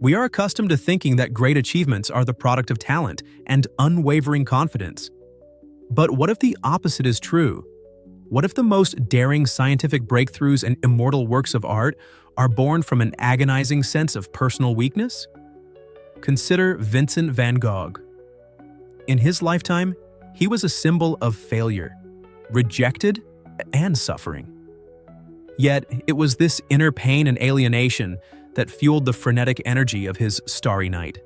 We are accustomed to thinking that great achievements are the product of talent and unwavering confidence. But what if the opposite is true? What if the most daring scientific breakthroughs and immortal works of art are born from an agonizing sense of personal weakness? Consider Vincent van Gogh. In his lifetime, he was a symbol of failure, rejected, and suffering. Yet, it was this inner pain and alienation that fueled the frenetic energy of his starry night.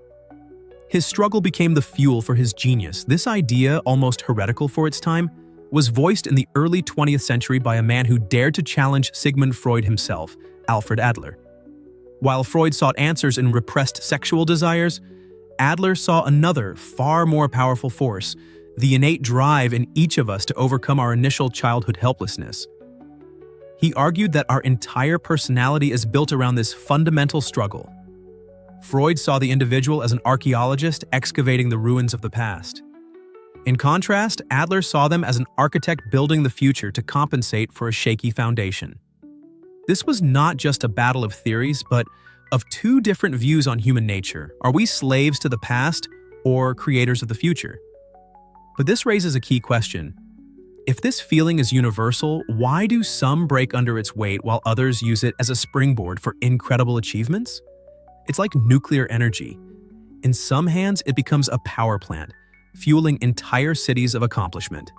His struggle became the fuel for his genius. This idea, almost heretical for its time, was voiced in the early 20th century by a man who dared to challenge Sigmund Freud himself, Alfred Adler. While Freud sought answers in repressed sexual desires, Adler saw another, far more powerful force, the innate drive in each of us to overcome our initial childhood helplessness. He argued that our entire personality is built around this fundamental struggle. Freud saw the individual as an archaeologist excavating the ruins of the past. In contrast, Adler saw them as an architect building the future to compensate for a shaky foundation. This was not just a battle of theories, but of two different views on human nature. Are we slaves to the past or creators of the future? But this raises a key question. If this feeling is universal, why do some break under its weight while others use it as a springboard for incredible achievements? It's like nuclear energy. In some hands, it becomes a power plant, fueling entire cities of accomplishment.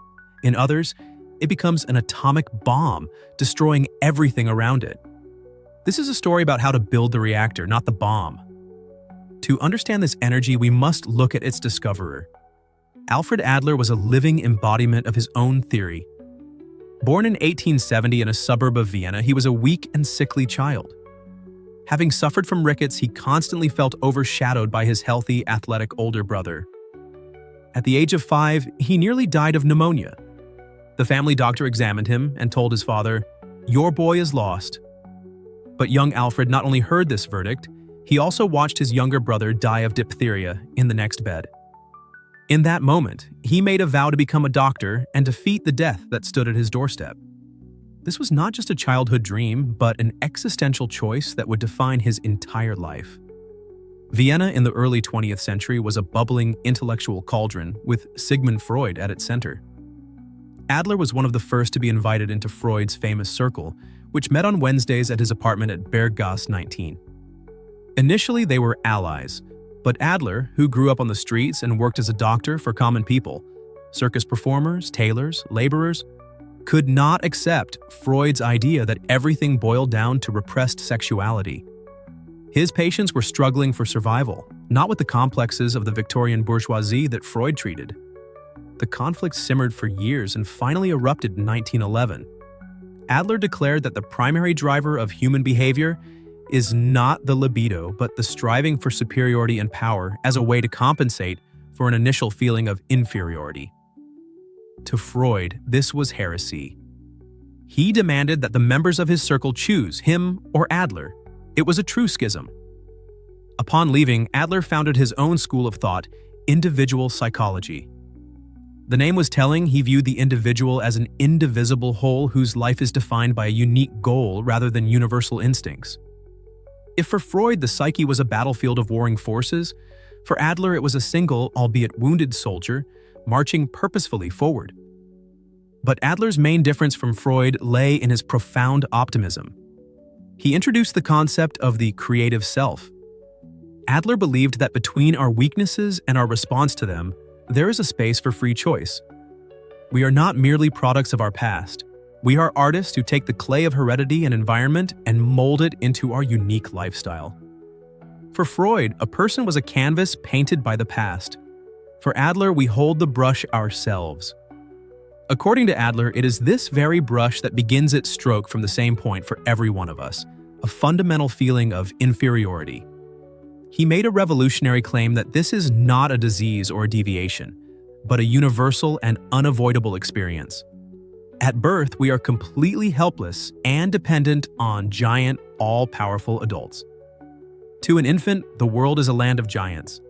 In others, it becomes an atomic bomb, destroying everything around it. This is a story about how to build the reactor, not the bomb. To understand this energy, we must look at its discoverer. Alfred Adler was a living embodiment of his own theory. Born in 1870 in a suburb of Vienna, he was a weak and sickly child. Having suffered from rickets, he constantly felt overshadowed by his healthy, athletic older brother. At the age of 5, he nearly died of pneumonia. The family doctor examined him and told his father, "Your boy is lost." But young Alfred not only heard this verdict, he also watched his younger brother die of diphtheria in the next bed. In that moment, he made a vow to become a doctor and defeat the death that stood at his doorstep. This was not just a childhood dream, but an existential choice that would define his entire life. Vienna in the early 20th century was a bubbling intellectual cauldron with Sigmund Freud at its center. Adler was one of the first to be invited into Freud's famous circle, which met on Wednesdays at his apartment at Berggasse 19. Initially, they were allies, but Adler, who grew up on the streets and worked as a doctor for common people, circus performers, tailors, laborers, could not accept Freud's idea that everything boiled down to repressed sexuality. His patients were struggling for survival, not with the complexes of the Victorian bourgeoisie that Freud treated. The conflict simmered for years and finally erupted in 1911. Adler declared that the primary driver of human behavior is not the libido, but the striving for superiority and power as a way to compensate for an initial feeling of inferiority. To Freud, this was heresy. He demanded that the members of his circle choose him or Adler. It was a true schism. Upon leaving, Adler founded his own school of thought, individual psychology. The name was telling. He viewed the individual as an indivisible whole whose life is defined by a unique goal rather than universal instincts. If for Freud the psyche was a battlefield of warring forces, for Adler it was a single, albeit wounded soldier, marching purposefully forward. But Adler's main difference from Freud lay in his profound optimism. He introduced the concept of the creative self. Adler believed that between our weaknesses and our response to them, there is a space for free choice. We are not merely products of our past. We are artists who take the clay of heredity and environment and mold it into our unique lifestyle. For Freud, a person was a canvas painted by the past. For Adler, we hold the brush ourselves. According to Adler, it is this very brush that begins its stroke from the same point for every one of us, a fundamental feeling of inferiority. He made a revolutionary claim that this is not a disease or a deviation, but a universal and unavoidable experience. At birth, we are completely helpless and dependent on giant, all-powerful adults. To an infant, the world is a land of giants.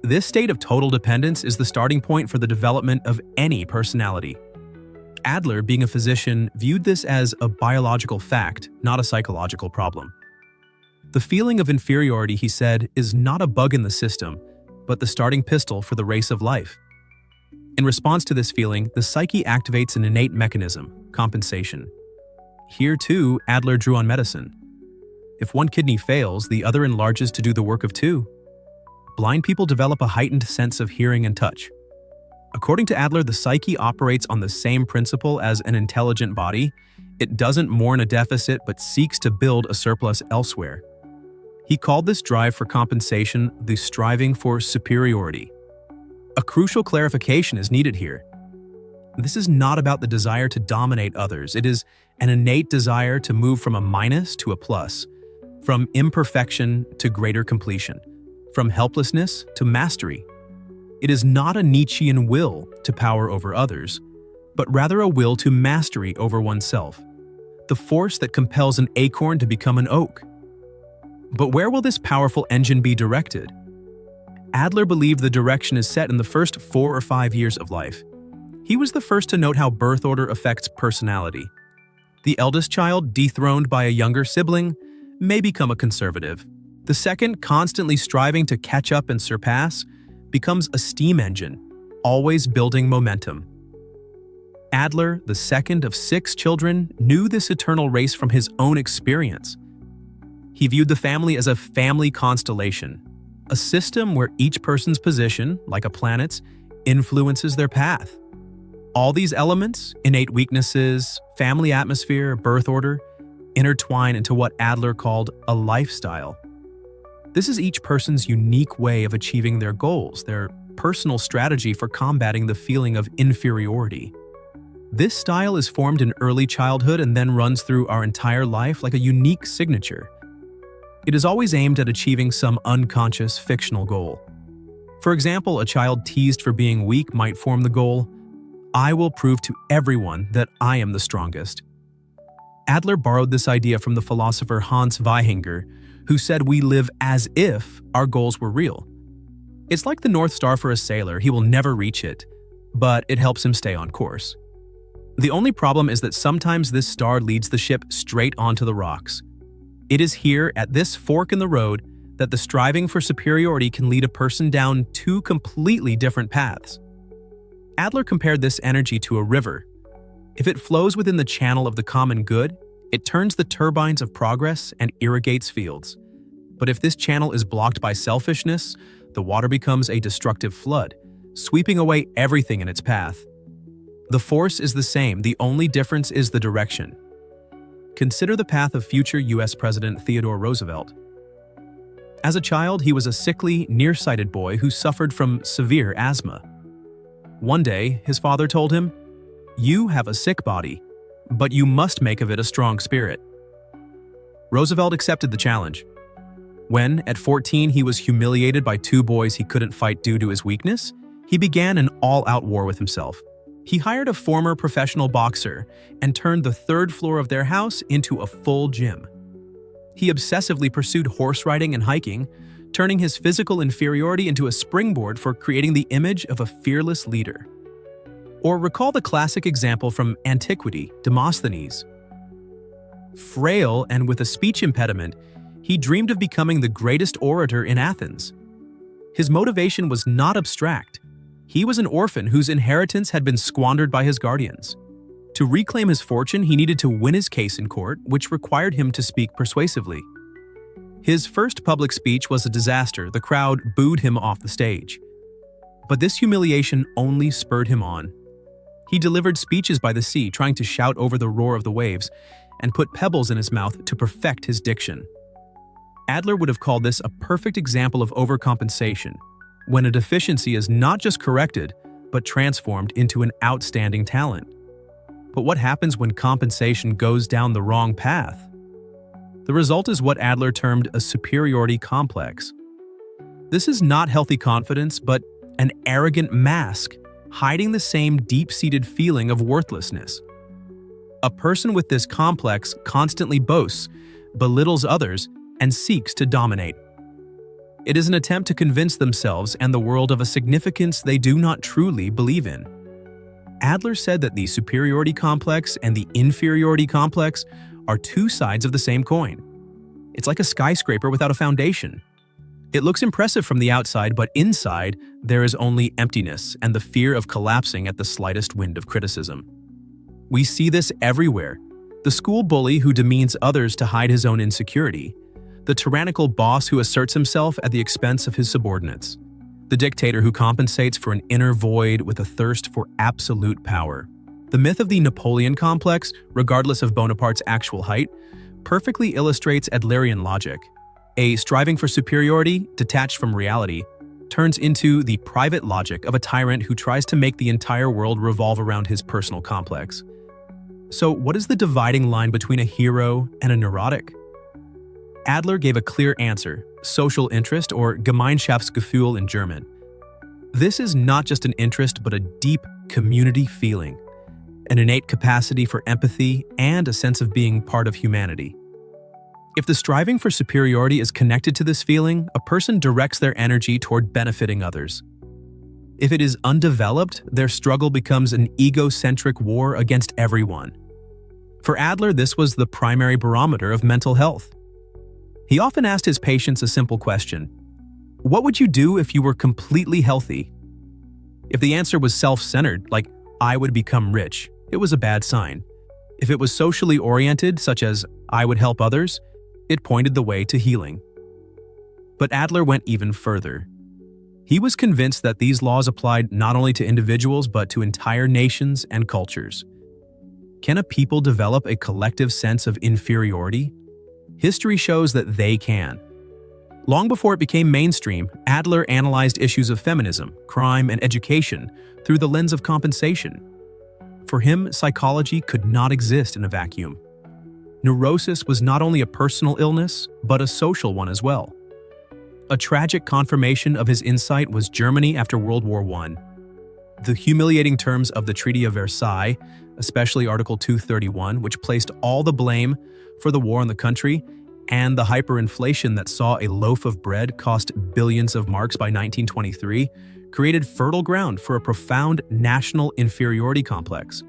This state of total dependence is the starting point for the development of any personality. Adler, being a physician, viewed this as a biological fact, not a psychological problem. The feeling of inferiority, he said, is not a bug in the system, but the starting pistol for the race of life. In response to this feeling, the psyche activates an innate mechanism, compensation. Here, too, Adler drew on medicine. If one kidney fails, the other enlarges to do the work of two. Blind people develop a heightened sense of hearing and touch. According to Adler, the psyche operates on the same principle as an intelligent body. It doesn't mourn a deficit but seeks to build a surplus elsewhere. He called this drive for compensation the striving for superiority. A crucial clarification is needed here. This is not about the desire to dominate others. It is an innate desire to move from a minus to a plus, from imperfection to greater completion, from helplessness to mastery. It is not a Nietzschean will to power over others, but rather a will to mastery over oneself, the force that compels an acorn to become an oak. But where will this powerful engine be directed? Adler believed the direction is set in the first 4 or 5 years of life. He was the first to note how birth order affects personality. The eldest child, dethroned by a younger sibling, may become a conservative. The second, constantly striving to catch up and surpass, becomes a steam engine, always building momentum. Adler, the second of 6 children, knew this eternal race from his own experience. He viewed the family as a family constellation, a system where each person's position, like a planet's, influences their path. All these elements, innate weaknesses, family atmosphere, birth order, intertwine into what Adler called a lifestyle. This is each person's unique way of achieving their goals, their personal strategy for combating the feeling of inferiority. This style is formed in early childhood and then runs through our entire life like a unique signature. It is always aimed at achieving some unconscious fictional goal. For example, a child teased for being weak might form the goal, "I will prove to everyone that I am the strongest." Adler borrowed this idea from the philosopher Hans Weihinger, who said we live as if our goals were real. It's like the North Star for a sailor. He will never reach it, but it helps him stay on course. The only problem is that sometimes this star leads the ship straight onto the rocks. It is here, at this fork in the road, that the striving for superiority can lead a person down 2 completely different paths. Adler compared this energy to a river. If it flows within the channel of the common good, it turns the turbines of progress and irrigates fields. But if this channel is blocked by selfishness, the water becomes a destructive flood, sweeping away everything in its path. The force is the same, the only difference is the direction. Consider the path of future US President Theodore Roosevelt. As a child, he was a sickly, nearsighted boy who suffered from severe asthma. One day, his father told him, "You have a sick body, but you must make of it a strong spirit." Roosevelt accepted the challenge. When, at 14, he was humiliated by 2 boys he couldn't fight due to his weakness, he began an all-out war with himself. He hired a former professional boxer and turned the 3rd floor of their house into a full gym. He obsessively pursued horse riding and hiking, turning his physical inferiority into a springboard for creating the image of a fearless leader. Or recall the classic example from antiquity, Demosthenes. Frail and with a speech impediment, he dreamed of becoming the greatest orator in Athens. His motivation was not abstract. He was an orphan whose inheritance had been squandered by his guardians. To reclaim his fortune, he needed to win his case in court, which required him to speak persuasively. His first public speech was a disaster. The crowd booed him off the stage. But this humiliation only spurred him on. He delivered speeches by the sea, trying to shout over the roar of the waves, and put pebbles in his mouth to perfect his diction. Adler would have called this a perfect example of overcompensation, when a deficiency is not just corrected, but transformed into an outstanding talent. But what happens when compensation goes down the wrong path? The result is what Adler termed a superiority complex. This is not healthy confidence, but an arrogant mask, hiding the same deep-seated feeling of worthlessness. A person with this complex constantly boasts, belittles others, and seeks to dominate. It is an attempt to convince themselves and the world of a significance they do not truly believe in. Adler said that the superiority complex and the inferiority complex are 2 sides of the same coin. It's like a skyscraper without a foundation. It looks impressive from the outside, but inside, there is only emptiness and the fear of collapsing at the slightest wind of criticism. We see this everywhere. The school bully who demeans others to hide his own insecurity. The tyrannical boss who asserts himself at the expense of his subordinates. The dictator who compensates for an inner void with a thirst for absolute power. The myth of the Napoleon complex, regardless of Bonaparte's actual height, perfectly illustrates Adlerian logic. A striving for superiority, detached from reality, turns into the private logic of a tyrant who tries to make the entire world revolve around his personal complex. So, what is the dividing line between a hero and a neurotic? Adler gave a clear answer: social interest, or Gemeinschaftsgefühl in German. This is not just an interest, but a deep community feeling, an innate capacity for empathy, and a sense of being part of humanity. If the striving for superiority is connected to this feeling, a person directs their energy toward benefiting others. If it is undeveloped, their struggle becomes an egocentric war against everyone. For Adler, this was the primary barometer of mental health. He often asked his patients a simple question: what would you do if you were completely healthy? If the answer was self-centered, like "I would become rich," it was a bad sign. If it was socially oriented, such as "I would help others," it pointed the way to healing. But Adler went even further. He was convinced that these laws applied not only to individuals but to entire nations and cultures. Can a people develop a collective sense of inferiority? History shows that they can. Long before it became mainstream, Adler analyzed issues of feminism, crime, and education through the lens of compensation. For him, psychology could not exist in a vacuum. Neurosis was not only a personal illness, but a social one as well. A tragic confirmation of his insight was Germany after World War I. The humiliating terms of the Treaty of Versailles, especially Article 231, which placed all the blame for the war on the country, and the hyperinflation that saw a loaf of bread cost billions of marks by 1923, created fertile ground for a profound national inferiority complex.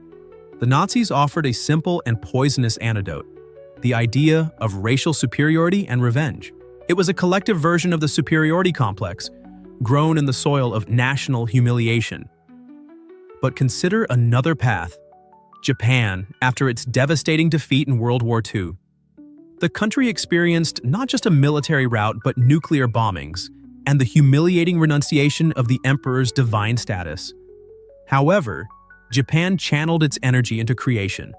The Nazis offered a simple and poisonous antidote: the idea of racial superiority and revenge. It was a collective version of the superiority complex, grown in the soil of national humiliation. But consider another path: Japan, after its devastating defeat in World War II. The country experienced not just a military rout, but nuclear bombings, and the humiliating renunciation of the emperor's divine status. However, Japan channeled its energy into creation.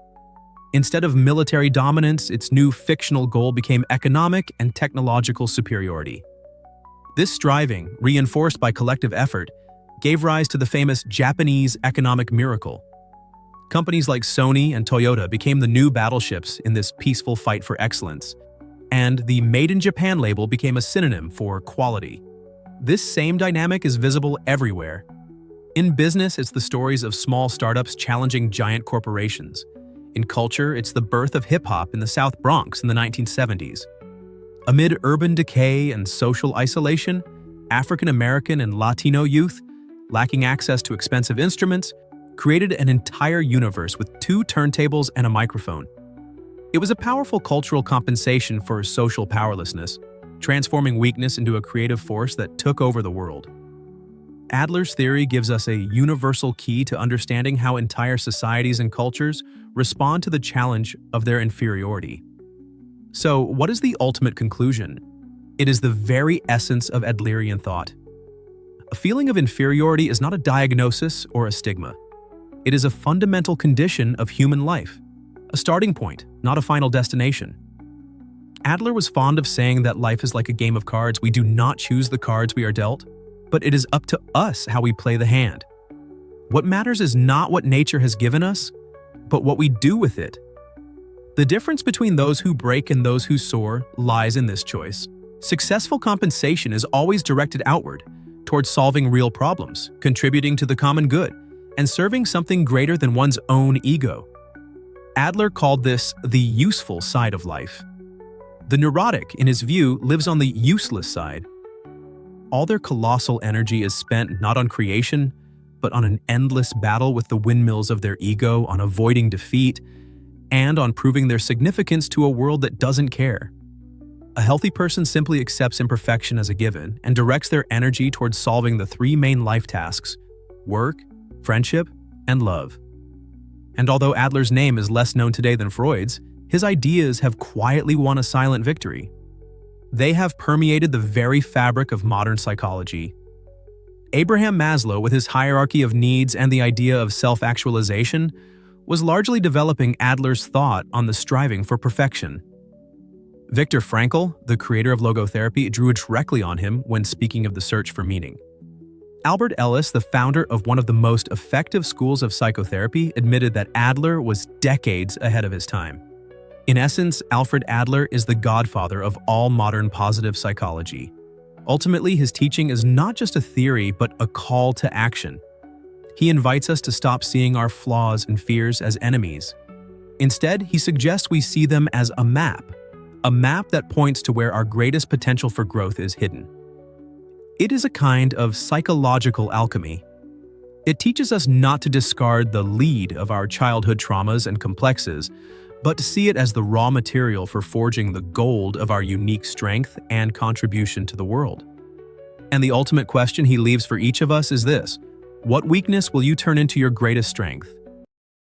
Instead of military dominance, its new fictional goal became economic and technological superiority. This striving, reinforced by collective effort, gave rise to the famous Japanese economic miracle. Companies like Sony and Toyota became the new battleships in this peaceful fight for excellence, and the Made in Japan label became a synonym for quality. This same dynamic is visible everywhere. In business, it's the stories of small startups challenging giant corporations. In culture, it's the birth of hip-hop in the South Bronx in the 1970s. Amid urban decay and social isolation, African American and Latino youth, lacking access to expensive instruments, created an entire universe with 2 turntables and a microphone. It was a powerful cultural compensation for social powerlessness, transforming weakness into a creative force that took over the world. Adler's theory gives us a universal key to understanding how entire societies and cultures respond to the challenge of their inferiority. So, what is the ultimate conclusion? It is the very essence of Adlerian thought. A feeling of inferiority is not a diagnosis or a stigma. It is a fundamental condition of human life, a starting point, not a final destination. Adler was fond of saying that life is like a game of cards. We do not choose the cards we are dealt, but it is up to us how we play the hand. What matters is not what nature has given us, but what we do with it. The difference between those who break and those who soar lies in this choice. Successful compensation is always directed outward, towards solving real problems, contributing to the common good, and serving something greater than one's own ego. Adler called this the useful side of life. The neurotic, in his view, lives on the useless side. All their colossal energy is spent not on creation, but on an endless battle with the windmills of their ego, on avoiding defeat, and on proving their significance to a world that doesn't care. A healthy person simply accepts imperfection as a given and directs their energy towards solving the three main life tasks: work, friendship, and love. And although Adler's name is less known today than Freud's, his ideas have quietly won a silent victory. They have permeated the very fabric of modern psychology. Abraham Maslow, with his hierarchy of needs and the idea of self-actualization, was largely developing Adler's thought on the striving for perfection. Viktor Frankl, the creator of logotherapy, drew directly on him when speaking of the search for meaning. Albert Ellis, the founder of one of the most effective schools of psychotherapy, admitted that Adler was decades ahead of his time. In essence, Alfred Adler is the godfather of all modern positive psychology. Ultimately, his teaching is not just a theory, but a call to action. He invites us to stop seeing our flaws and fears as enemies. Instead, he suggests we see them as a map that points to where our greatest potential for growth is hidden. It is a kind of psychological alchemy. It teaches us not to discard the lead of our childhood traumas and complexes, but to see it as the raw material for forging the gold of our unique strength and contribution to the world. And the ultimate question he leaves for each of us is this: what weakness will you turn into your greatest strength?